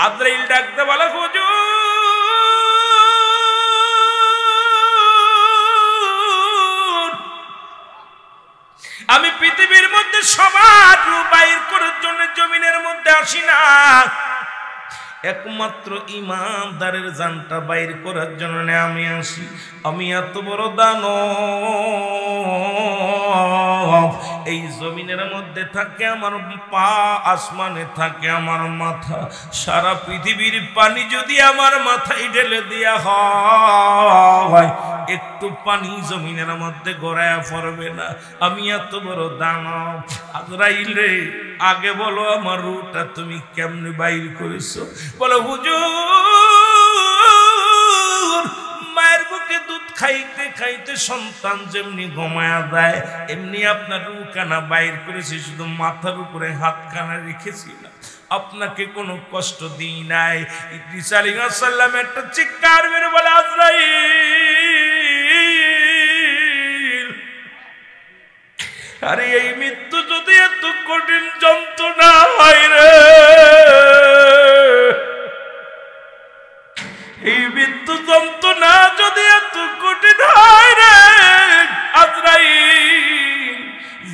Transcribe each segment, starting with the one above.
আজরাইল ডাকতে বলে হুজুর আমি পৃথিবীর মধ্যে সবার রূপ বাইর করার জন্য জমিনের মধ্যে আসি না, একমাত্র ইমানদারের জানটা বাইর করার জন্য আমি আসি। আমি এত বড় দানব, এই জমিনের মধ্যে থাকে আমার পা, আসমানে থাকে আমার মাথা। সারা পৃথিবীর পানি যদি আমার মাথায় ঢেলে দেয়া হয়, একটু পানি জমিনের মধ্যে গড়ায়া পড়বে না। আমি এত বড় দানব। আজরাইল রে, আগে বলো আমার রূহটা তুমি কেমনে বাইর করেছো? বলো হুজুর মায়ের বুকে দুধ খাইতে খাইতে সন্তান যেমনি ঘুমায়া যায়, এমনি আপনার রূহখানা বাইর করেছি, শুধু মাথার উপরে হাতখানা রেখেছি না, আপনাকে কোনো কষ্ট দিই নাই। ইদ্রিস আলাইহিস সালাম একটা চিৎকার মেরে বলে আজরাইল, আরে এই মৃত্যু যদি এত কঠিন যন্ত্রণা হয় রে, এই মৃত্যু যন্ত্রণা যদি এত কঠিন হয় রে আজরাইল,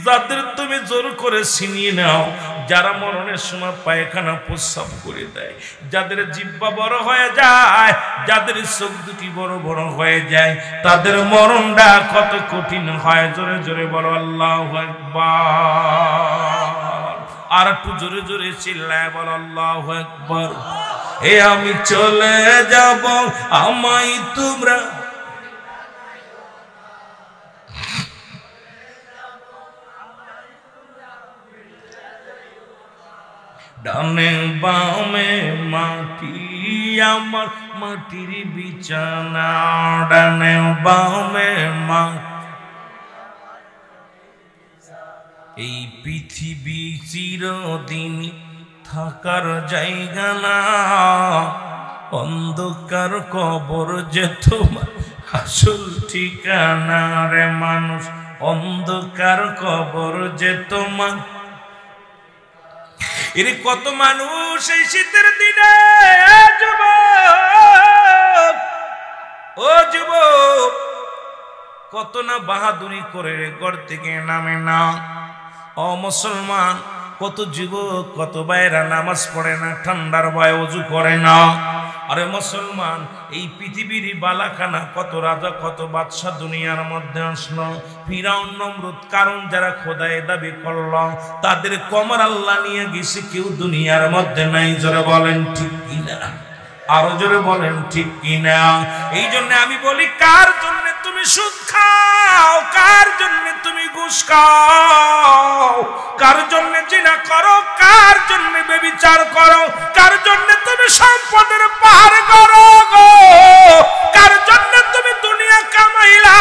যাদের তুমি জোর করে ছিনিয়ে নাও, যারা মরণের সময় পায়খানা প্রস্রাব করে দেয়, যাদের জিহ্বা বড় হয়ে যায়, যাদের চোখ দুটি বড় বড় হয়ে যায়, তাদের মরণটা কত কঠিন হয়। জোরে জোরে বলো আল্লাহু আকবার। আর একটু জোরে জোরে চিল্লায় বলো আল্লাহু আকবার। এ আমি চলে যাব, আমায় তোমরা ডানে বামে মাটি, আমার মাটির বিছানা, ডানে বামে মাটি। এই পৃথিবী চিরদিন থাকার জায়গা না, অন্ধকার কবর যে তোমার আসল ঠিকানা রে মানুষ, অন্ধকার কবর যে তোমার। এর কত মানুষ এই শীতের দিনে, যুবক ও যুবক, কত না বাহাদুরি করে ঘর থেকে নামে না। ও মুসলমান, কত যুবক কত ভাইরা নামাজ পড়ে না, ঠান্ডার ভয়ে ওযু করে না। আরে মুসলমান, এই পৃথিবীর বালাখানা কত রাজা কত বাদশাহ দুনিয়ার মধ্যে আসলো, ফিরাউন নমরুদ কারণ যারা খোদায় দাবি করলো, তাদের কমর আল্লাহ নিয়ে গেছে, কেউ দুনিয়ার মধ্যে নাই। জোরে বলেন ঠিক কিনা? আরো জোরে বলেন ঠিক কিনা? এই জন্য আমি বলি, কার জন্য তুমি সুদ খাও, কার জন্য তুমি ঘুষ খাও, কার জন্য জিনা করো, কার জন্য ব্যভিচার করো, কার জন্য তুমি সম্পদের পাহাড় করো গো, কার জন্য তুমি দুনিয়া কামাইলা,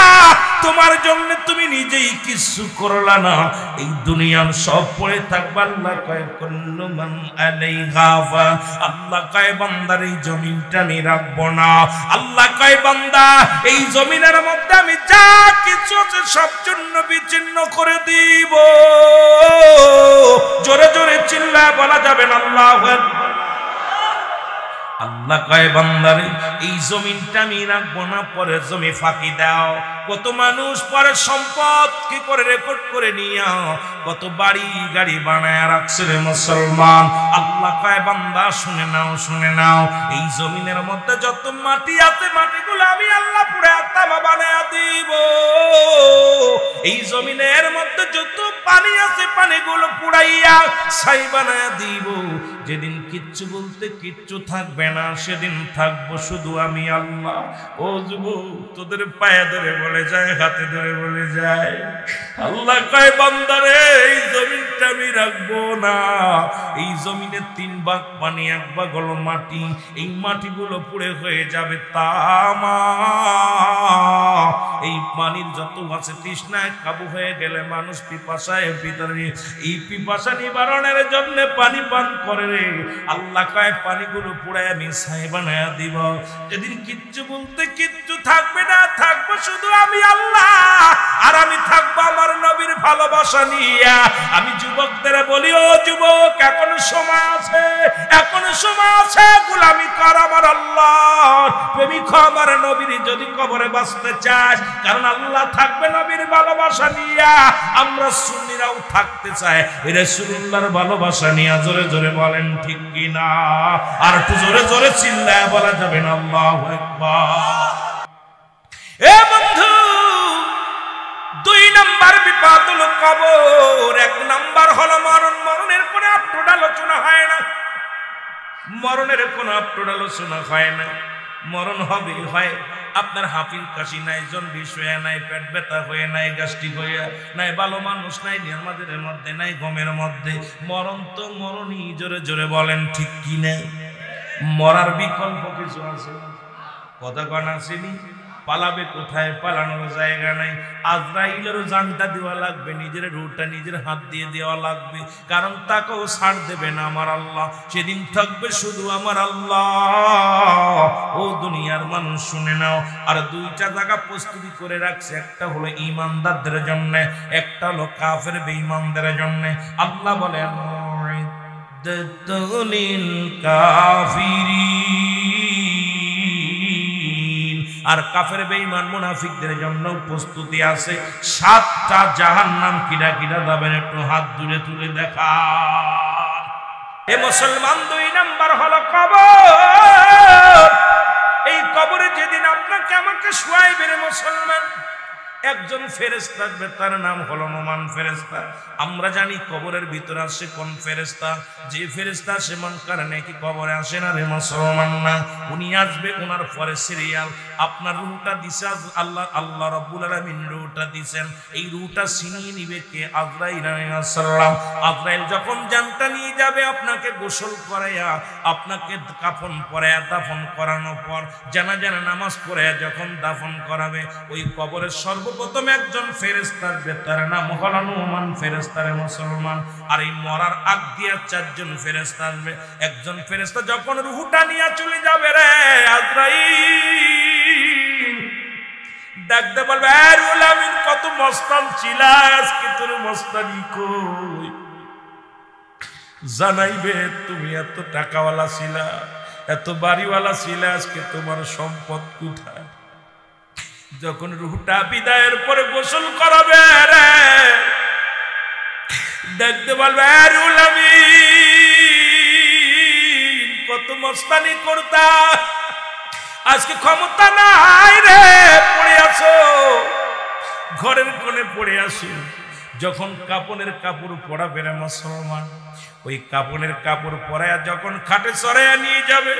তোমার জন্য তুমি নিজেই কিছু করলা না। এই দুনিয়ার সব পড়ে থাকবা। আল্লাহ কয় কুল্লু মান আলাইহা ফান, আল্লাহ কয় বান্দার এই জমিনটা আমি রাখবো না। আল্লাহ কয় বান্দা এই জমিনের মধ্যে আমি যা কিছু আছে সব জন্য বিচ্ছিন্ন করে দিব। জোরে জোরে চিল্লায় বলা যাবে না আল্লাহু আকবার। আল্লাহ কয় বান্দারে এই জমিনটা আমি রাখবো না, পরে জমি ফাঁকি দাও। কত মানুষ পরে সম্পদ কি করে রেকর্ড করে নিয়ে কত বাড়ি গাড়ি বানায় রাখছে রে মুসলমান। আল্লাহ কয় বান্দা শুনে নাও, শুনে নাও, এই জমিনের মধ্যে যত মাটি আছে মাটিগুলো আমি আল্লাহ পুড়ে তামা বানায়া দিব। এই জমিনের মধ্যে যত পানি আছে পানিগুলো পুড়াইয়া ছাই বানায়া দিব। যেদিন কিচ্ছু বলতে কিচ্ছু থাকবে না, সেদিন থাকবো শুধু আমি আল্লাহ। ও যুবক, তোদের পায়ে ধরে বলে যায়, হাতে ধরে বলে যায়, আল্লাহ কয় বান্দারে এই জমিনটা আমি রাখবো না। এই জমিনে 3 ভাগ পানি, 1 ভাগ হলো মাটি। এই মাটিগুলো পুড়ে হয়ে যাবে তামা। এই পানির যত আছে তৃষ্ণায় কাবু হয়ে গেলে মানুষ পিপাসায় ভিতরে, এই পিপাসা নিবারণের জন্য পানি পান করে করে আল্লাহ কয় পানিগুলো পুড়ে আমি ছাই বানায়া দিব। যেদিন কিচ্ছু বলতে কিচ্ছু থাকবে না, থাকবো শুধু আমি আল্লাহ, আর আমি থাকবো আমার নবীর ভালোবাসা নিয়ে। আমি যুবকদের বলি, ও যুবক, এখনো সময় আছে, এখনো সময় আছে, গোলামি কর আমার আল্লাহ, প্রেমিক আমার নবীর যদি কবরে বাঁচতে চাস, কারণ আল্লাহ থাকবে নবীর ভালোবাসা নিয়ে, আমরা সুন্নিরাও থাকতে চাই রাসূলুল্লাহর ভালোবাসা নিয়ে। জোরে জোরে বলেন ঠিক কি না? আর একটু জোরে জোরে চিল্লায় বলা যাবে না আল্লাহু আকবার। এ বন্ধু, 2 নাম্বার বিপদ হলো কবর, 1 নাম্বার হলো মরণ। মরণের কোনো আপটুড আলোচনা হয় না, মরণের কোনো আপটুড আলোচনা হয় না। মরণ হবে হয় আপনার হাঁপির কাশি নাই, জন্ডিস হয়ে নাই, পেট ব্যথা হয়ে নাই, গ্যাস্ট্রিক হয়ে নাই, ভালো মানুষ নাই, নির্মাদের মধ্যে নাই, গমের মধ্যে। মরণ তো মরণই। জোরে জোরে বলেন ঠিক কি না? মরার বিকল্প কিছু আছে? কথা কন আসেনি? পালাবে কোথায়? পালানোর জায়গা নাই। আজরাইলেরও জানটা দেওয়া লাগবে, নিজের রুহটা নিজের হাত দিয়ে দেওয়া লাগবে, কারণ তাকেও ছাড় দেবে না আমার আল্লাহ। সেদিন থাকবে শুধু আমার আল্লাহ। ও দুনিয়ার মানুষ শুনে নাও, আর 2টা জায়গা প্রস্তুতি করে রাখছে, একটা হলো ঈমানদারদের জন্য, একটা হলো কাফের বেঈমানদের জন্য। আল্লাহ বলেন মুইদ্দাতুল কাফিরিন, আর কাফের বেঈমান মুনাফিকদের জন্য প্রস্তুতি আছে। 7টা জাহান্নাম কিরা কিরা যাবেন, একটু হাত দূরে তুলে দেখা। এ মুসলমান, 2 নাম্বার হলো কবর। এই কবরে যেদিন আপনাকে আমাকে শুয়াইবে রে মুসলমান, একজন ফেরেশতা থাকবে, তার নাম হলো নোমান ফেরেশতা। আমরা জানি কবরের ভিতরে আসে কোন ফেরেশতা? যে ফেরেশতা সে মনকার নাকি কবরে আসে না রে মুসলমান না। উনি আসবে, ওনার পরে সিরিয়াল। আপনার রূহটা দিছে আল্লাহ রাব্বুল আলামিন, রূহটা দিবেন। এই রূহটা ছিনিয়ে নিবে কে? আজরাইল আলাইহিস সালাম। আজরাইল যখন জানটা নিয়ে যাবে, আপনাকে গোসল করাইয়া, আপনাকে কাফন পরাইয়া, দাফন করানোর পর জানাজা নামাজ পড়াইয়া যখন দাফন করাবে, ওই কবরের সর্বপ্রথম একজন ফেরেশতা আসবে, তার নাম হলো নোমান ফেরেশতা রে মুসলমান। আর এই মরার আগ দিয়া 4 জন ফেরেশতা আসবে। একজন ফেরেশতা যখন রূহটা নিয়ে চলে যাবে রে আজরাইল, ডাকতে বলবে, এ রুহুল আমিন, কত মস্তান ছিলা, আজকে তোর মস্তানি কই? জানাইবে, তুমি এত টাকাওয়ালা ছিলা, এত বাড়িওয়ালা ছিলা, আজকে তোমার সম্পদ কোথায়? যখন রূহটা বিদায়ের পরে গোসল করাবে রে, দেখতে বলবে, এ রুহুল আমিন, কত মস্তানি করতা, আজকে ক্ষমতা নাই রে, পড়ে আছো, ঘরের কোণে পড়ে আসো। যখন কাপনের কাপড় পরাবে রে মুসলমান, ওই কাপনের কাপড় পরায়া যখন খাটে চড়াইয়া নিয়ে যাবে,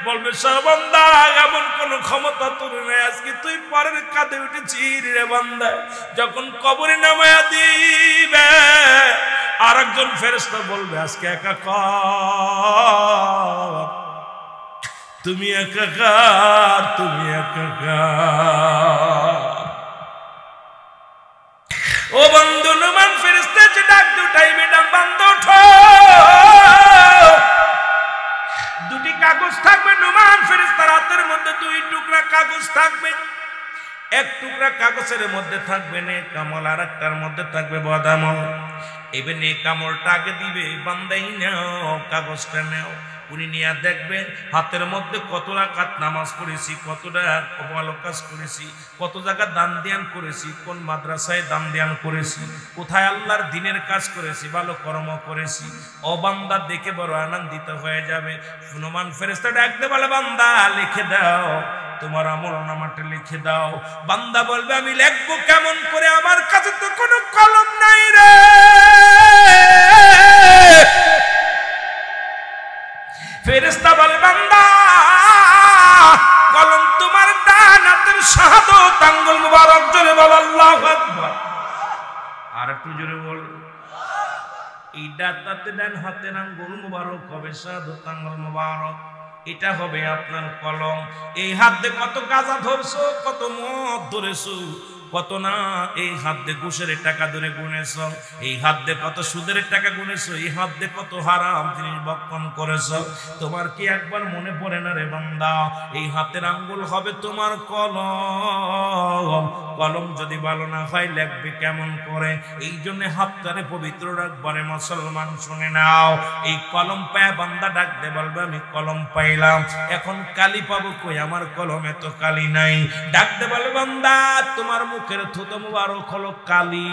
বলবে, বান্দা, এমন কোন ক্ষমতা তোর নেই, আজকে তুই পরের কাঁধে উঠেছিস রে বান্দা। যখন কবরে নামায়া দিবে, আর একজন ফেরেশতা বলবে, আজকে একাকার, তুমি একাকার, তুমি একাকার। ও বন্ধু, নোমান ফেরেশতা যে ডাক দুটাইবে, ডাক বান্দা ওঠো। 2টি কাগজ থাকবে নোমান ফেরেশতার হাতের মধ্যে, 2 টুকরা কাগজ থাকবে। 1 টুকরা কাগজের মধ্যে থাকবে নেক আমল, আর একটার মধ্যে থাকবে বদ আমল। এবার নেক আমলটা আগে দিবে, বান্দাই নাও, কাগজটা নাও। উনি নিয়ে দেখবেন হাতের মধ্যে কত রাকাত নামাজ পড়েছি, কতটা ভালো কাজ করেছি, কত জায়গা দান ধ্যান করেছি, কোন মাদ্রাসায় দান ধ্যান করেছি, কোথায় আল্লাহর দ্বীনের কাজ করেছি, ভালো কর্ম করেছি। ও বান্দা দেখে বড় আনন্দিত হয়ে যাবে। নোমান ফেরেশতা ডাকতে বলে, বান্দা লিখে দাও, তোমার আমলনামাটা লিখে দাও। বান্দা বলবে, আমি লিখবো কেমন করে, আমার কাছে তো কোনো কলম নাই রে। ফেরেশতা বলে, বান্দা, কলম তোমার ডান হাতের শাহাদাত আঙ্গুল মুবারক, জোরে বল আল্লাহু আকবার। আর একটু জোরে বল। এই ডান হাতের আঙ্গুল মুবারক হবে শাহাদাত আঙ্গুল মুবারক, এটা হবে আপনার কলম। এই হাতে কত গাঁজা ধরছো, কত মদ ধরেছো, কত না এই হাত দিয়ে ঘুষের টাকা ধরে গুনেছ, এই হাত দিয়ে কত সুদের টাকা গুনেছ, এই হাত দিয়ে কত হারাম জিনিস ভক্ষণ করেছ। তোমার কি একবার মনে পড়ে না রে বান্দা, এই হাতের আঙ্গুল হবে তোমার কলম, কলম যদি ভালো না হয় লিখবে কেমন করে? এই জন্য হাতটারে পবিত্র রাখবারে মুসলমান শুনে নাও। এই কলম পায় বান্দা ডাকতে বলবে আমি কলম পাইলাম, এখন কালি পাবো কই, আমার কলমে তো কালি নাই। ডাকতে বলে বান্দা তোমার মুখের থুতো মুবারক হলো কালি।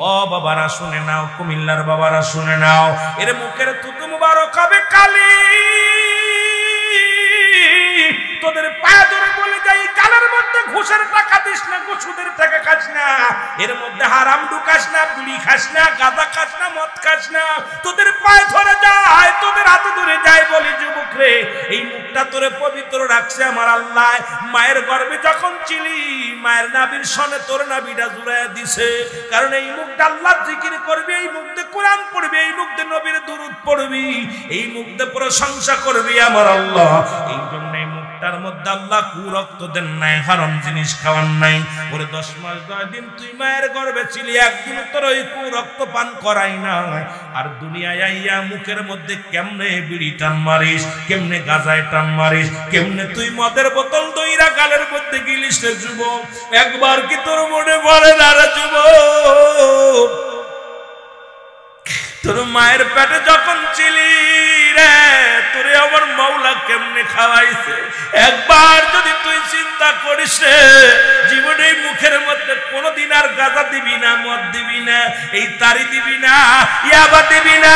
ও বাবারা শুনে নাও, কুমিল্লার বাবারা শুনে নাও, এর মুখের থুতো মুবারক হবে কালি। তোদের পায়ে ধরে বলে যাই কালের মধ্যে ঘুষের টাকা দিস না, সুদের টাকা খাস না, এর মধ্যে হারাম ঢুকাস না, বিড়ি খাস না, গাঁজা খাস না, মদ খাস না। তোদের পায়ে ধরে যায়, তোদের হাতে ধরে যায়, বলি যুবক রে এই মুখটা তোরে পবিত্র রাখছে আমার আল্লাহ। মায়ের গর্ভে যখন ছিলি মায়ের নাভির সনে তোর নাভিটা জুড়াইয়া দিছে, কারণ এই মুখটা আল্লাহ জিকির করবি, এই মুখতে কোরআন পড়বি, এই মুখতে নবীর দুরূদ পড়বি, এই মুখতে প্রশংসা করবি আমার আল্লাহ। এই জন্য এই মুখটার মধ্যে আল্লাহ কুরক্ত দেন নাই, হারাম জিনিস খাওয়ান নাই। ওরে 10 মাস 10 দিন তুই মায়ের গর্ভে ছিলি, একদিন তোর ওই কুরক্ত পান করাই নাই। আর দুনিয়ায় আইয়া মুখের মধ্যে কেমনে বিড়ি টান মারিস, কেমনে গাজায় টান মারিস, কেমনে তুই মদের বোতল দইরা গালের মধ্যে গিলিস রে যুবক। একবার কি তোর মনে পড়ে না রে যুবক, তোর মায়ের পেটে যখন ছিলি রে তোরে আমার মাওলা কেমনে খাওয়াইছে? একবার যদি তুই চিন্তা করিস রে, জীবনে মুখের মধ্যে কোনোদিন আর গাঁজা দিবি না, মদ দিবি না, এই তারি দিবি না, ইয়াবা দিবি না,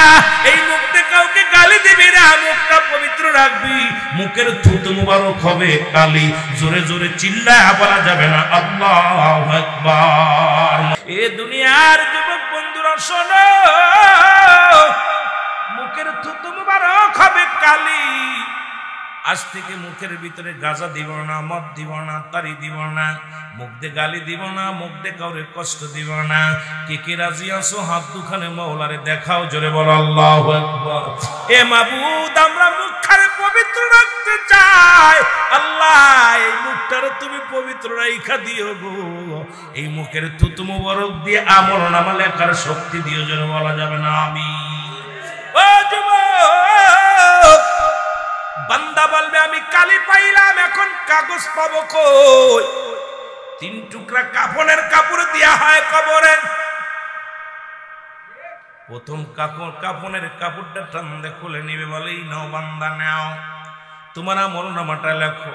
এই মুখে কাউকে গালি দিবি না, মুখটা পবিত্র রাখবি। মুখের থুতু মুবারক হবে কালি, জোরে জোরে চিল্লায়া বলা যাবে না আল্লাহু আকবার। এ দুনিয়ার যুবক বন্ধুরা শোনো, মুখের থুতু মুবারক হবে কালি। আজ থেকে মুখের ভিতরে গাঁজা দিব না, মদ দিব না, তারি দিব না, মুখ দিয়ে গালি দিব না, মুখ দিয়ে কাউরে কষ্ট দিব না। কে কে রাজি আছো হাত দুখানে মাওলারে দেখাও, জোরে বলো আল্লাহু আকবার। এ মাবুদ আমরা মুখখানে পবিত্র রাখতে চাই, আল্লাহ এই মুখটারে তুমি পবিত্র রাইখা দিও গো। এই মুখের থুতু মুবারক দিয়ে আমলনামা লেখার শক্তি দিও, জোরে বলা যাবে না আমিন। ও যুবক বান্দা বলবে আমি কালি পাইলাম, এখন কাগজ পাবো কই? 3 টুকরা কাফনের কাপড় দেয়া হয় কবরে। প্রথম কাফনের কাপড়টা টান্দে খুলে নিবে, বলে এই নাও বান্দা নাও, তোমার আমলনামাটা লেখো।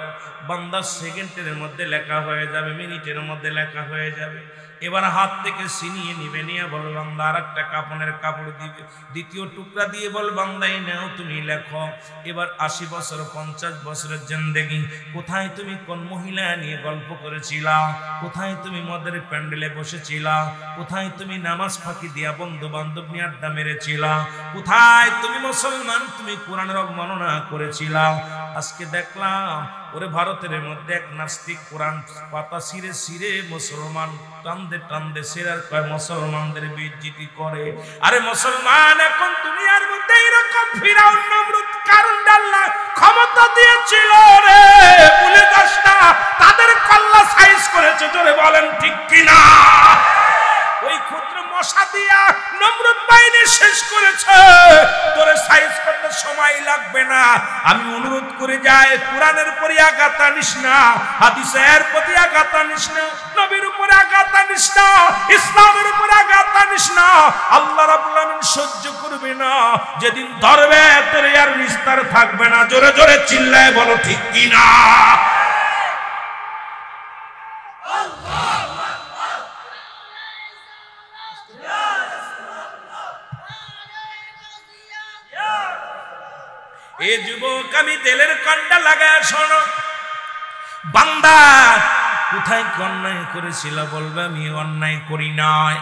বান্দা সেকেন্ডের মধ্যে লেখা হয়ে যাবে, মিনিটের মধ্যে লেখা হয়ে যাবে। এবার হাত থেকে ছিনিয়ে নিবে, নিয়ে বল বান্দা আর একটা কাফনের কাপড় দিবে, দ্বিতীয় টুকরা দিয়ে বল বান্দাই নাও তুমি লেখো। এবার 80 বছর 50 বছরের জিন্দেগি কোথায় তুমি কোন মহিলা নিয়ে গল্প করেছিলা, কোথায় তুমি মদের প্যান্ডেলে বসেছিলা, কোথায় তুমি নামাজ ফাঁকি দিয়া বন্ধু বান্ধব নিয়ে আড্ডা মেরেছিলা, কোথায় তুমি মুসলমান তুমি কোরআনের অবমাননা করেছিলা। আজকে দেখলাম ওরে ভারতের মধ্যে এক নাস্তিক কোরআন পাতা ছিঁড়ে ছিঁড়ে মুসলমান টান্দে টান্দে সেরার কয় মুসলমানদের বেইজ্জতি করে। আরে মুসলমান এখন দুনিয়ার মধ্যে এরকম ফিরাউন নমরুদ কারণ আল্লাহ ক্ষমতা দিয়েছিল রে, ভুলে যাস না তাদের কল্লা সাইজ করেছে, জোরে বলেন ঠিক কিনা? ওই ক্ষুদ্র মশা দিয়া নমরুদ বাহিনী শেষ করেছে, তোরে সাইজ করতে সময় লাগবে না। আমি অনুরোধ করে যাই কোরআনের উপরে আঘাত আনিস না, হাদিসের প্রতি আঘাত আনিস না, নবীর উপরে আঘাত আনিস না, ইসলামের উপরে আঘাত আনিস না। আল্লাহ রাব্বুল আমিন সহ্য করবে না, যেদিন ধরবে তোর আর নিস্তার থাকবে না। জোরে জোরে চিল্লায় বলো ঠিক কিনা? এ যুবক আমি তেলের কন্ডা লাগায় শোনো, বান্দা কোথায় অন্যায় করেছিল বলবে আমি অন্যায় করি নাই,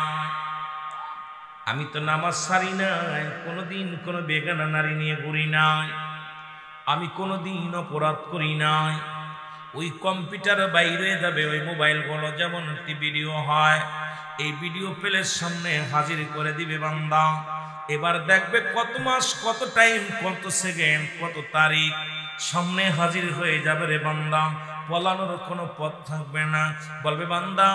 আমি তো নামাজ ছাড়ি নাই, কোনোদিন কোনো বেগানা নারী নিয়ে ঘুরি নাই, আমি কোনোদিন অপরাধ করি নাই। ওই কম্পিউটার বাইরে যাবে, ওই মোবাইলগুলো যেমন একটি ভিডিও হয়, এই ভিডিও প্লের সামনে হাজির করে দিবে বান্দা। এবার দেখবে কত মাস, কত টাইম, কত সেকেন্ড, কত তারিখ সামনে হাজির হয়ে যাবে রে বান্দা। পলানোর কোনো পথ থাকবে না। বলবে বান্দা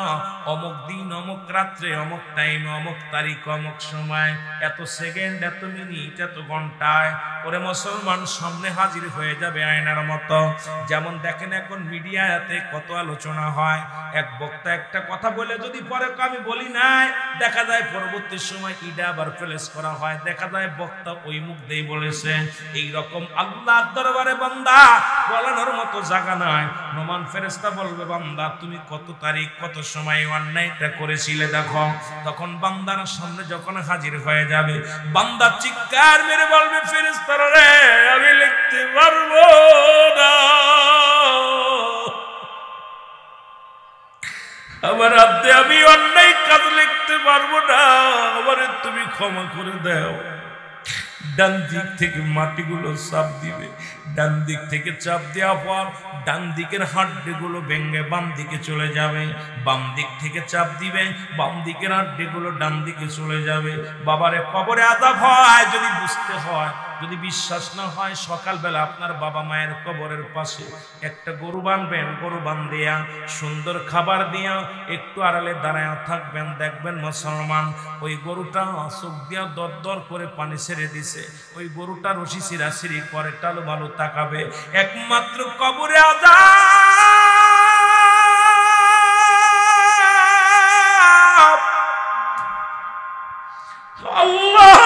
অমুক দিন অমুক রাত্রে অমুক টাইম অমুক তারিখ অমুক সময় এত সেকেন্ড এত মিনিট এত ঘন্টায় ওরে মুসলমান সামনে হাজির হয়ে যাবে আয়নার মতো। যেমন দেখেন এখন মিডিয়াতে কত আলোচনা হয়, এক বক্তা একটা কথা বলে যদি পরে আমি বলি নাই, দেখা যায় পরবর্তী সময় ইডা আবার প্লেস করা হয়, দেখা যায় বক্তা ওই মুখ দিয়ে বলেছে। এইরকম আল্লাহর দরবারে বান্দা বলানোর মতো জায়গা নাই। নোমান ফেরেশতা বলবে বান্দা তুমি কত তারিখ কত সময় অন্যায়টা করেছিলে দেখো। তখন বান্দার সামনে যখন হাজির হয়ে যাবে বান্দা চিৎকার মেরে বলবে ফেরেশতারা রে আমি লিখতে পারবো না, আমার হাতে আমি অন্যায় কাজ লিখতে পারবো না, আমারে তুমি ক্ষমা করে দাও। ডান দিক থেকে মাটিগুলো চাপ দিবে, ডান দিক থেকে চাপ দেওয়ার পর ডান দিকের হাড্ডিগুলো ভেঙে বাম দিকে চলে যাবে, বাম দিক থেকে চাপ দিবে বাম দিকের হাড্ডিগুলো ডান দিকে চলে যাবে। বাবারে কবরে আযাব হয় যদি বুঝতে হয়, যদি বিশ্বাস না হয় সকালবেলা আপনার বাবা মায়ের কবরের পাশে একটা গরু বাঁধবেন, গরু বান্ধিয়া সুন্দর খাবার দিয়া একটু আড়ালে দাঁড়ায় থাকবেন, দেখবেন মুসলমান ওই গরুটা চোখ দিয়া দর দর করে পানি ছেড়ে দিছে, ওই গরুটা রশি ছিঁড়াছিঁড়ি করে টালো ভালো তাকাবে। একমাত্র কবরে আযাব। আল্লাহ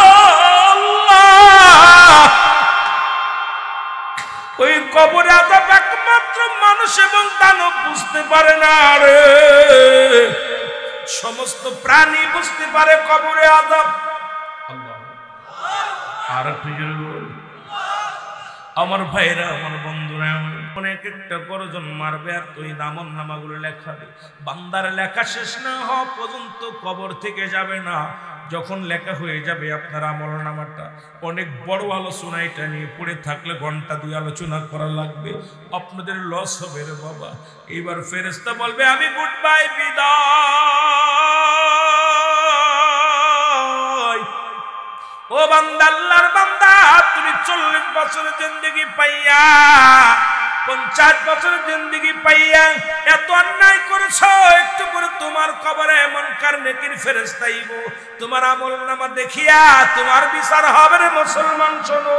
ওই কবরে আযাব একমাত্র মানুষ এবং দানব বুঝতে পারে না রে, সমস্ত প্রাণী বুঝতে পারে কবরে আযাব। আর আমার ভাইরা আমার বন্ধুরা অনেক একটা গর্জন মারবে আর তুই আমল নামাগুলো লেখাবে, বান্দার লেখা শেষ না হওয়া পর্যন্ত কবর থেকে যাবে না। যখন লেখা হয়ে যাবে আপনার আমল নামাটা, অনেক বড় আলোচনা এটা নিয়ে পড়ে থাকলে ঘন্টা দুই আলোচনা করা লাগবে, আপনাদের লস হবে রে বাবা। এইবার ফেরেশতা বলবে আমি গুড বাই বিদায়। ও বান্দা আল্লাহর বান্দা তুমি 40 বছরের জিন্দেগি পাইয়া 50 বছরের জিন্দেগি পাইয়া এত অন্যায় করেছো, একটু করে তোমার কবরে মুনকার নেকির ফেরেশতা আইবো, তোমার আমলনামা দেখিয়া তোমার বিচার হবে রে মুসলমান। শোনো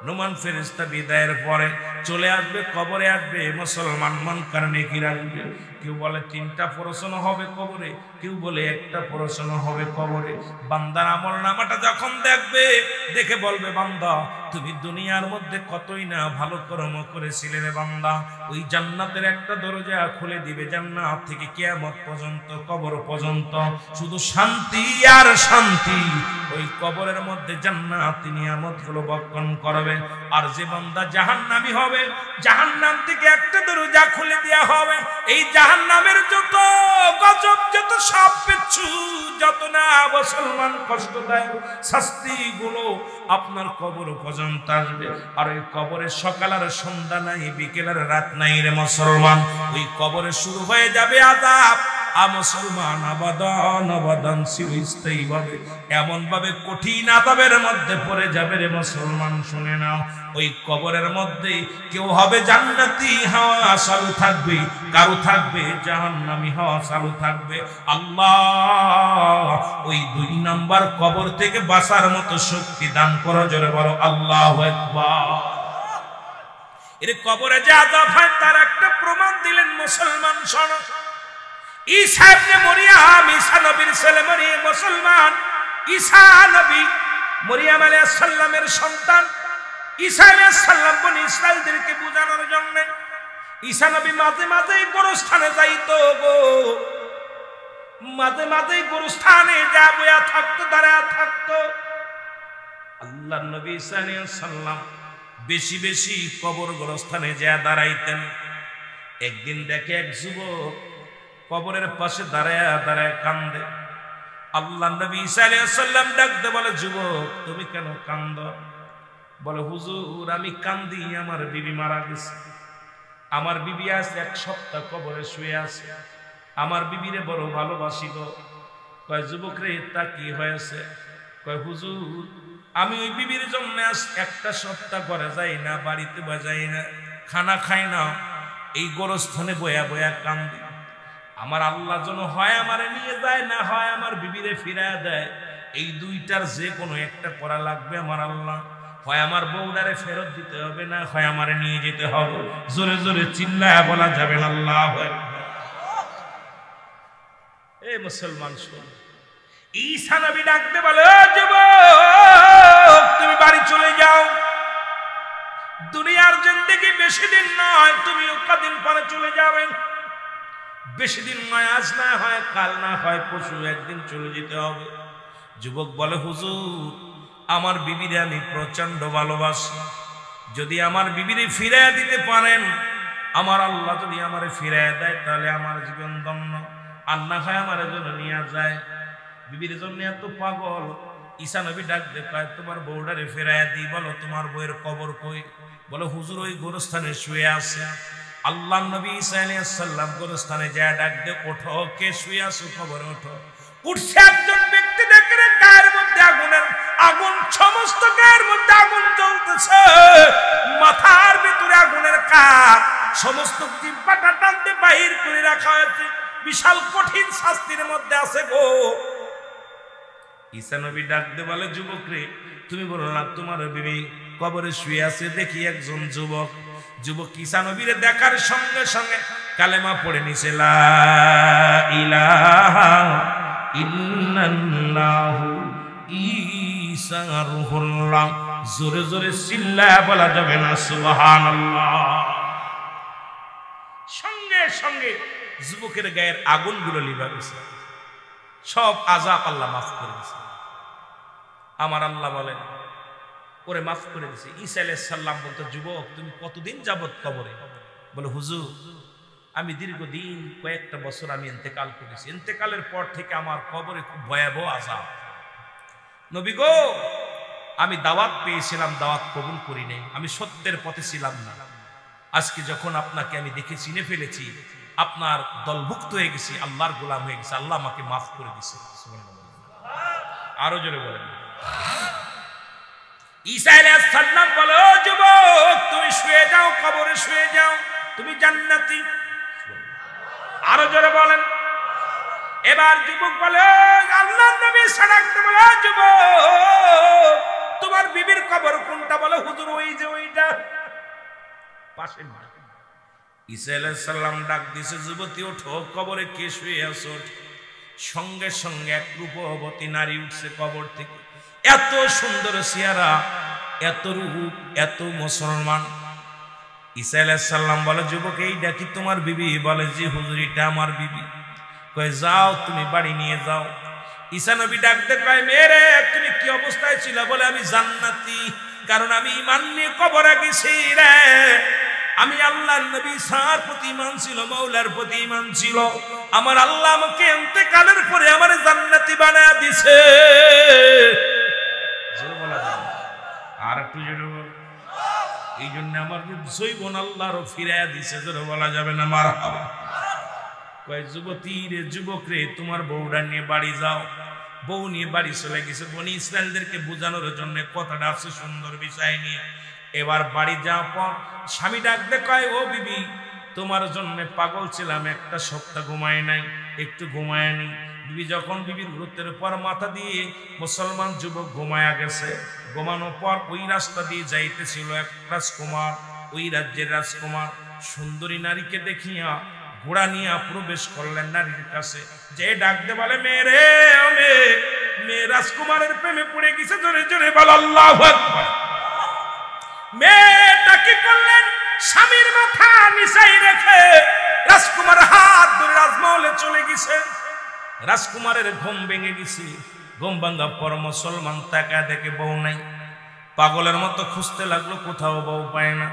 নোমান ফেরেশতা বিদায়ের পরে চলে আসবে, কবরে আসবে মুসলমান, মুনকার নেকির আসবে। কেউ বলে 3টা প্রশ্ন হবে কবরে, কেউ বলে একটা প্রশ্ন হবে কবরে। বান্দার আমলনামাটা যখন দেখবে দেখে বলবে বান্দা তুমি দুনিয়ার মধ্যে কতই না ভালো কর্ম করেছিলে রে বান্দা, ওই জান্নাতের একটা দরজা খুলে দিবে, জান্নাত থেকে কিয়ামত পর্যন্ত কবর পর্যন্ত শুধু শান্তি আর শান্তি। ওই কবরের মধ্যে জান্নাতি নিয়ামতগুলো বক্ষণ করবে। আর যে বান্দা জাহান্নামী হবে জাহান্নাম থেকে একটা দরজা খুলে দেওয়া হবে। এই জাহান্নামের যত গজব যত সাপ বিচ্ছু যত না মুসলমান কষ্টদায়ক শাস্তিগুলো আপনার কবর পর্যন্ত আসবে। আর ওই কবরে সকাল আর সন্ধ্যা নাই, বিকেল আর রাত নাই রে মুসলমান। ওই কবরে শুরু হয়ে যাবে আযাব। মুসলমান আবাদান আবাদান চিরস্থায়ী ভাবে এমন ভাবে কঠিন আযাবের মধ্যে পড়ে যাবে রে মুসলমান। শুনে নাও ওই কবরের মধ্যে কেউ হবে জান্নাতি হাওয়া চালু থাকবে, কারো থাকবে জাহান্নামী হাওয়া চালু থাকবে। আল্লাহ ওই 2 নাম্বার কবর থেকে বাঁচার মতো শক্তি দান করো, জোরে বলো আল্লাহু আকবার। এর কবরে যে আযাব হয় তার একটা প্রমাণ দিলেন মুসলমান। শোনো ঈসা ইবনে মরিয়ম, ঈসা নবীর ছেলে মরিয়ম, মুসলমান ঈসা নবী মরিয়ম আলাইহিস সালামের সন্তান। ঈসা আলাইহিস সালাম বনি ইসরাঈলদেরকে বোঝানোর জন্য ঈসা নবী মাঝে মাঝে গোরস্থানে যাইতো গো, মাঝে মাঝে গোরস্থানে যা বয়া থাকতো, দাঁড়ায়া থাকতো। আল্লাহর নবী ঈসা আলাইহিস সালাম বেশি বেশি কবর গোরস্থানে যা দাঁড়াইতেন। একদিন দেখে এক যুবক কবরের পাশে দাঁড়ায় দাঁড়ায় কান্দে। আল্লাহ নবী ঈসা আলাইহিস সালাম ডাকতে বলে যুবক তুমি কেন কান্দো? বলে হুজুর আমি কান্দি আমার বিবি মারা গেছে, আমার বিবি আজ 1 সপ্তাহ কবরে শুয়ে আছে, আমার বিবিরে বড় ভালোবাসি গো। কয় যুবক রে তা কি হয়েছে? কয় হুজুর আমি ওই বিবির জন্য 1 সপ্তাহ ঘরে যাই না, বাড়িতে যাই না, খানা খাই না, এই গোরস্থানে বয়া বয়া কান্দি, আমার আল্লাহ যেন হয় আমারে নিয়ে যায়, না হয় আমার বিবিরে ফিরায় দেয়। এই দুইটার যে কোনো একটা করা লাগবে আমার আল্লাহ। হয় আমার বউডারে ফেরত দিতে হবে, না হয় আমারে নিয়ে যেতে হবে। জোরে জোরে চিল্লায় বলা যাবে না আল্লাহু আকবার। এই মুসলমান শোন, ঈসা নবী ডাকতে বলে, ও যুবক তুমি বাড়ি চলে যাও, দুনিয়ার জিন্দেগি বেশি দিন নয়, তুমি কদিন পরে চলে যাবেন। বেশি দিন নয়, আজ না হয় কাল, না হয় পরশু, একদিন চলে যেতে হবে। যুবক বলে, হুজুর আমার বিবিরে আমি প্রচন্ড ভালোবাসি, যদি আমার বিবিরে ফিরিয়ে দিতে পারেন, আমার আল্লাহ যদি আমারে ফিরিয়ে দেয় তাহলে আমার জীবন ধন্য, আর না হয় আমার জন্য নিয়ে যায়। বিবির জন্য এত পাগল। ঈসা নবী ডাক দেখায়, তোমার বউডারে ফিরিয়ে দিই, বলো তোমার বউয়ের কবর কই? বলো হুজুর ওই গোরস্থানে শুয়ে আছে। আল্লাহ নবী ঈসা আলাইহিস সালাম গোরস্থানে যায় ডাক দে, ওঠো, কে শুয়ে আছো, কবরে ওঠো। উঠছে একজন ব্যক্তি, দেখে গায়ের মধ্যে আগুন, সমস্ত গায়ের মধ্যে আগুন জ্বলতেছে, মাথার ভিতরে আগুনের কাঠ, সমস্ত জিহ্বাটা টানতে বাহির করে রাখা হয়েছে, বিশাল কঠিন শাস্তির মধ্যে আছে গো। ঈসা নবী ডাক দে বলে, যুবক রে, তুমি বলো না তোমার বিবি কবরে শুয়ে আছে? দেখি একজন যুবক ঈসা নবীরে দেখার সঙ্গে সঙ্গে কালেমা পড়ে নিছে, লা ইলাহা ইল্লাল্লাহু ঈসা রূহুল্লাহ। জোরে জোরে চিল্লায়া বলা যাবে না সুবহানাল্লাহ। সঙ্গে সঙ্গে যুবকের গায়ের আগুনগুলো লিভা গেছে, সব আযাব আল্লাহ মাফ করে দিয়েছে। আমার আল্লাহ বলেন, ওরে মাফ করে দিয়েছে। ঈসা আলাইহিস সালাম বলতো, যুবক তুমি কতদিন যাবত কবরে? বলে, হুজুর আমি দীর্ঘদিন, কয়েকটা বছর আমি ইন্তেকাল করেছি, ইন্তেকালের পর থেকে আমার কবরে খুব ভয়াবহ আযাব। নবী গো, আমি দাওয়াত পেয়েছিলাম, দাওয়াত কবুল করি নাই, আমি সত্যের পথে ছিলাম না। আজকে যখন আপনাকে আমি দেখে চিনে ফেলেছি, আপনার দলভুক্ত হয়ে গেছি, আল্লাহর গোলাম হয়ে গেছি, আল্লাহ আমাকে মাফ করে দিয়েছে। আরো জোরে বলেন। ঈসা আলাইহিস সালাম বলে, ও যুবক তুমি শুয়ে যাও, কবরে শুয়ে যাও, তুমি জান্নাতি। আরো জোরে বলেন। এবার যুবক বলে, আল্লাহর নবী সাড়াতে বলে, যুবক তোমার বিবির কবর কোনটা? বলে, হুজুর ওই যে ওইটা পাশে। ঈসা আলাইহিস সালাম ডাক দিছে, যুবতী ওঠো, কবরে কে শুয়ে আছো? সঙ্গে সঙ্গে এক রূপবতী নারী উঠছে কবর থেকে, এত সুন্দর চেহারা, এত রূপ, এত মুসলমান। ঈসা আলাইহিস সালাম বলে, যুবক এইটা কি তোমার বিবি? বলে, জি হুজুর এটা আমার বিবি। কয় যাও তুমি বাড়ি নিয়ে যাও। ঈসা নবী ডাকতে কয়, মেরে তুমি কি অবস্থায় ছিল? বলে, আমি জান্নাতি, কারণ আমি ঈমান নিয়ে কবরে গেছি রে। আমি আল্লাহর নবী সার প্রতি ঈমান ছিল, মাওলার প্রতি ঈমান ছিল, আমার আল্লাহ আমাকে ইন্তেকালের পরে আমার জান্নাতি বানায়া দিয়েছে। জোরে বলা যাবে আর একটু জোরে বল। এই জন্য আমার রূপ জৈবন আল্লাহর ফিরাইয়া দিয়েছে, জোরে বলা যাবে না মারহাবা। কয় যুবতী রে, যুবক রে, তোমার বউটা নিয়ে বাড়ি যাও। বউ নিয়ে বাড়ি চলে গেছে, বনি ইসরায়েলদেরকে বোঝানোর জন্য কথাটা আছে সুন্দর বিষয় নিয়ে। এবার বাড়ি যাওয়ার পর স্বামী ডাকতে কয়, ও বিবি তোমার জন্য পাগল ছিলাম, একটা সপ্তাহ ঘুমায় নাই, একটু ঘুমায় নি। বিবি যখন বিবির গুরুত্বের পর মাথা দিয়ে মুসলমান যুবক ঘুমায়া গেছে, ঘুমানোর পর ওই রাস্তা দিয়ে যাইতেছিল এক রাজকুমার, ওই রাজ্যের রাজকুমার সুন্দরী নারীকে দেখিয়া ঘোড়া নিয়ে প্রবেশ করলেন নারীর কাছে, যে ডাকতে বলে, মেয়ে মেয়ে রাজকুমারের প্রেমে পড়ে গেছে। জোরে জোরে বল আল্লাহু আকবার। মেয়েটা কি করলেন? স্বামীর মাথা নিচাই রেখে রাজকুমার হাত ধরে রাজমহলে চলে গেছে। রাজকুমারের ঘুম ভেঙে গেছে। ঘুম ভাঙা পর মুসলমান তাকায় দেখে বউ নাই, পাগলের মতো খুঁজতে লাগলো, কোথাও বউ পায় না।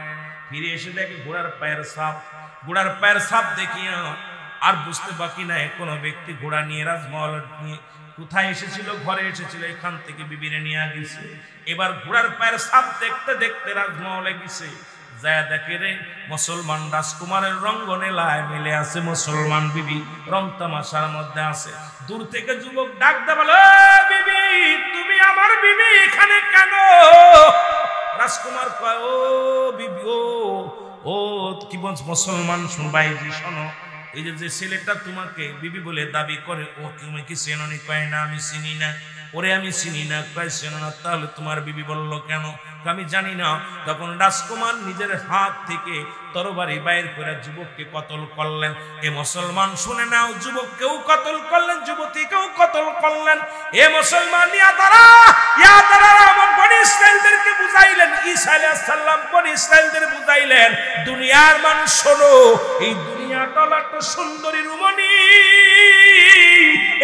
ফিরে এসে দেখে ঘোড়ার পায়ের ছাপ। ঘোড়ার পায়ের ছাপ দেখিয়া আর বুঝতে বাকি নাই কোনো ব্যক্তি ঘোড়া নিয়ে রাজমহল নিয়ে কোথায় এসেছিল, ঘরে এসেছিল, এখান থেকে বিবিরে নিয়ে গেছে। এবার ঘোড়ার পায়ের ছাপ দেখতে দেখতে রাজমহলে গেছে, যায় দেখে রে মুসলমান রাজকুমারের রঙ্গনেলায় মিলে আছে মুসলমান বিবি, রং তামাশার মধ্যে আছে। দূর থেকে যুবক ডাকতে বলে, বিবি তুমি আমার বিবি, এখানে কেন? রাজকুমার কয়, ও বিবি, ও ও কি বলছ মুসলমান শুনবাই জি শোনো, এই যে ছেলেটা তোমাকে বিবি বলে দাবি করে ও তুমি কি চেননি? কয় না আমি চিনি না। ওরে আমি চিনি না। কয় চেনো না? তাহলে তোমার বিবি বলল কেন? আমি জানি না। তখন রাজকুমার নিজের হাত থেকে তরবারি বাইর করে যুবককে কতল করলেন। এ মুসলমান শুনে নাও, যুবককেও কতল করলেন, যুবতীকেও কতল করলেন। এ মুসলমান ইয়াদারা আমার বনি ইসরাইলদেরকে বুঝাইলেন, ঈসা আলাইহিস সালাম বনি ইসরাইলদের বুঝাইলেন, দুনিয়ার মানুষ শোনো, এই দুনিয়াটা একটা সুন্দরী রমণী,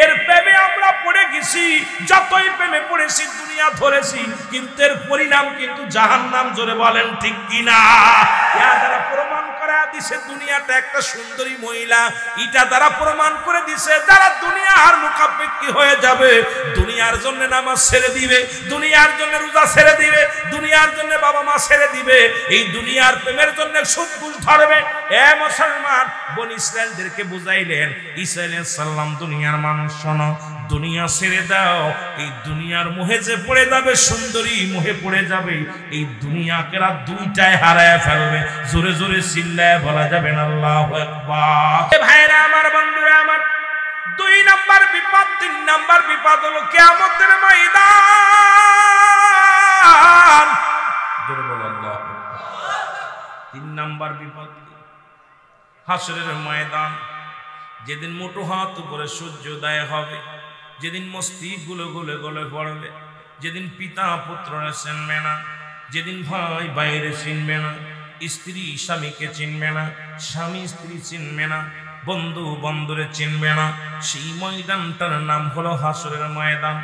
এর প্রেমে আমরা পড়ে গেছি। যতই প্রেমে পড়েছি, দুনিয়া ধরেছি, কিন্তু এর পরিণাম কিন্তু জাহান্নাম। জোরে বলেন ঠিক কিনা? ইয়া দ্বারা প্রমাণ করে দিছে দুনিয়াটা একটা সুন্দরী মহিলা। এটা দ্বারা প্রমাণ করে দিছে যারা দুনিয়ার মুখাপেক্ষী হয়ে যাবে, দুনিয়ার জন্য নামাজ ছেড়ে দিবে, দুনিয়ার জন্য রোজা ছেড়ে দিবে, দুনিয়ার জন্য বাবা মা ছেড়ে দিবে, এই দুনিয়ার প্রেমের জন্য সুদ ঘুষ ধরবে। এ মুসলমান বনি ইসরাইলদেরকে বুঝাইলেন, ঈসা আলাইহিস সালাম দুনিয়ার মানুষ শোনো, দুনিয়া ছেড়ে দাও, এই দুনিয়ার মোহে যে পড়ে যাবে, সুন্দরী মোহে পড়ে যাবে, এই দুনিয়াকে রাত দুইটায় হারায় ফেলবে। জোরে জোরে চিল্লায় বলা যাবে না আল্লাহু আকবার। ভাইরা আমার, বন্ধুরা আমার, 2 নাম্বার বিপদ, 3 নাম্বার বিপদ হলো কিয়ামতের ময়দান। জোরে বলো আল্লাহু আকবার। 3 নাম্বার বিপদ হাসরের ময়দান, যেদিন মুঠো হাত উপরে সূর্যোদয় হবে, যেদিন মস্তিষ্কগুলো গলে গলে পড়বে, যেদিন পিতা পুত্ররা চিনবে না, যেদিন ভাই বাইরে চিনবে না, স্ত্রী স্বামীকে চিনবে না, স্বামী স্ত্রী চিনবে না, বন্ধু বন্ধুরে চিনবে না, সেই ময়দানটার নাম হলো হাসরের ময়দান।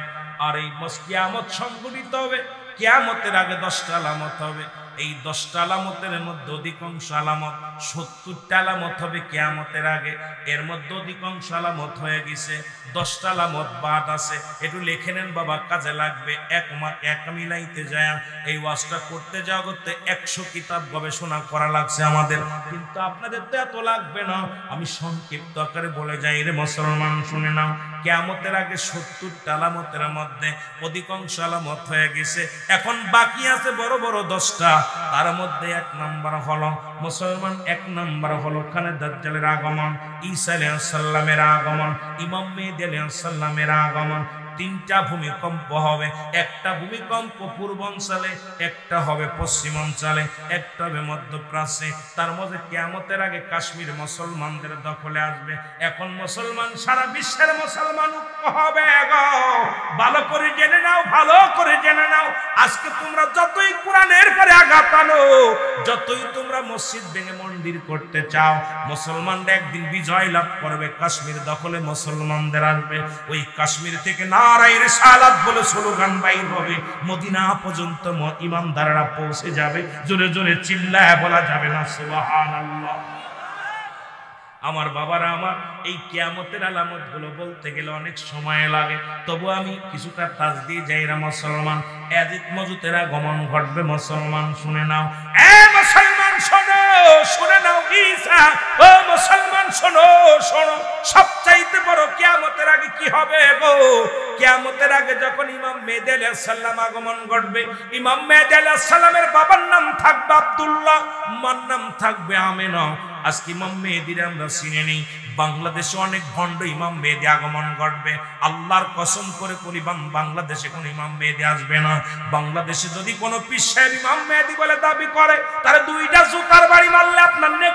আর এই কিয়ামত সংঘটিত হবে। কিয়ামতের আগে 10টা আলামত হবে। এই 10টা আলামতের মধ্যে অধিকাংশ আলামত, 70টা আলামত হবে কিয়ামতের আগে। এর মধ্যে অধিকাংশ আলামত হয়ে গেছে, 10টা আলামত বাদ আছে। একটু লিখে নেন বাবা, কাজে লাগবে। এক মিলাইতে যায় এই ওয়াজটা করতে যাওয়া করতে 100 কিতাব গবেষণা করা লাগছে আমাদের, কিন্তু আপনাদের তো এত লাগবে না। আমি সংক্ষিপ্ত আকারে বলে যাই রে মুসলমান, শুনে নাও। কিয়ামতের আগে 70টা আলামতের মধ্যে অধিকাংশ আলামত হয়ে গেছে, এখন বাকি আছে বড় বড় 10টা। তার মধ্যে 1 নাম্বার হলো মুসলমান, 1 নাম্বার হলো খানে দাজ্জালের আগমন, ঈসা আলাইহিস সালামের আগমন, ইমাম মেহেদী আলাইহিস সালামের আগমন। 3টা ভূমিকম্প হবে, একটা ভূমিকম্প পূর্বাঞ্চলে, একটা হবে পশ্চিমাঞ্চলে, একটা হবে মধ্যপ্রাচ্যে। তার মধ্যে কিয়ামতের আগে কাশ্মীর মুসলমানদের দখলে আসবে। এখন মুসলমান সারা বিশ্বের মুসলমান হবে গো, ভালো করে জেনে নাও, ভালো করে জেনে নাও। আজকে তোমরা যতই কোরআনের পরে আঘাত আনো, যতই তোমরা মসজিদ ভেঙে মন্দির করতে চাও, মুসলমানরা একদিন বিজয় লাভ করবে। কাশ্মীর দখলে মুসলমানদের আসবে। ওই কাশ্মীর থেকে নারায়ে রিসালাত বলে স্লোগান বাইর হবে, মদিনা পর্যন্ত ইমানদাররা পৌঁছে যাবে। জোরে জোরে চিল্লায় বলা যাবে না সুবহানাল্লাহ। আমার বাবারা আমার, এই কিয়ামতের আলামত গুলো বলতে গেলে অনেক সময় লাগে, তবু আমি কিছুটা টাচ দিয়ে যাই না মুসলমান। ইয়াজিদ মজুতের আগমন ঘটবে মুসলমান, শুনে নাও। এ মুসলমান শোনো, শুনে নাও। ঈসা, ও মুসলমান শোনো, শোনো। সবচাইতে বড় কিয়ামতের আগে কি হবে গো? কিয়ামতের আগে যখন ইমাম মেহেদী আলাইহিস সালাম আগমন ঘটবে, ইমাম মেহেদী আলাইহিস সালামের বাবার নাম থাকবে আব্দুল্লাহ, মার নাম থাকবে আমেনা। আজকে ইমাম মেহেদীর আমরা চিনে নেই। বাংলাদেশে অনেক ভণ্ড ইমাম মেহেদী আগমন ঘটবে। আল্লাহর কসম করে বলি, বাংলাদেশে কোনো ইমাম মেহেদী আসবে না। বাংলাদেশে যদি কোনো পীর সাহেব ইমাম মেহেদী বলে দাবি করে, তার 2টা জুতার বাড়ি মারলে আপনার